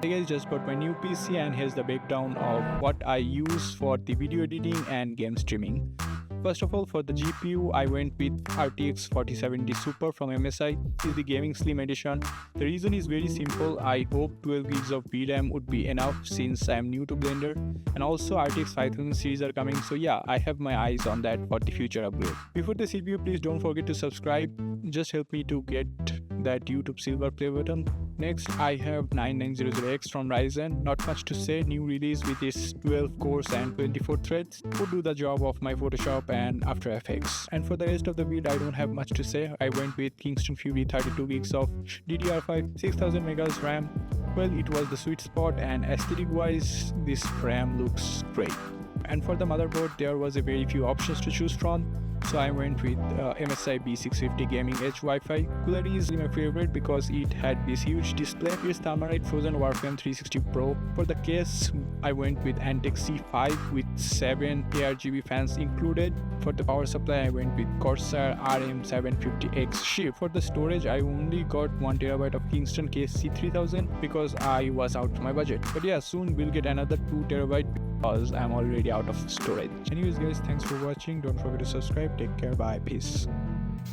Hey guys, just got my new PC and here's the breakdown of what I use for the video editing and game streaming. First of all, for the GPU, I went with RTX 4070 Super from MSI. This is the gaming slim edition. The reason is very simple. I hope 12 gigs of VRAM would be enough since I am new to Blender, and also RTX 5000 series are coming, so yeah, I have my eyes on that for the future upgrade. Before the CPU, please don't forget to subscribe. Just help me to get that YouTube silver play button. Next, I have 9900X from Ryzen. Not much to say, new release with its 12 cores and 24 threads would do the job of my Photoshop and After Effects. And for the rest of the build, I don't have much to say. I went with Kingston Fury 32 gigs of DDR5, 6000 megas RAM. Well, it was the sweet spot, and aesthetic wise, this RAM looks great. And for the motherboard, there was a very few options to choose from. So I went with MSI B650 Gaming Edge Wi-Fi. Cooler is my favorite because it had this huge display. Here's Thermalite Frozen Warframe 360 Pro. For the case, I went with Antec C5 with 7 ARGB fans included. For the power supply, I went with Corsair RM750X Shift. For the storage, I only got 1TB of Kingston KC3000 because I was out of my budget. But yeah, soon we'll get another 2TB because I'm already out of storage. Anyways guys, thanks for watching. Don't forget to subscribe. Take care. Bye. Peace.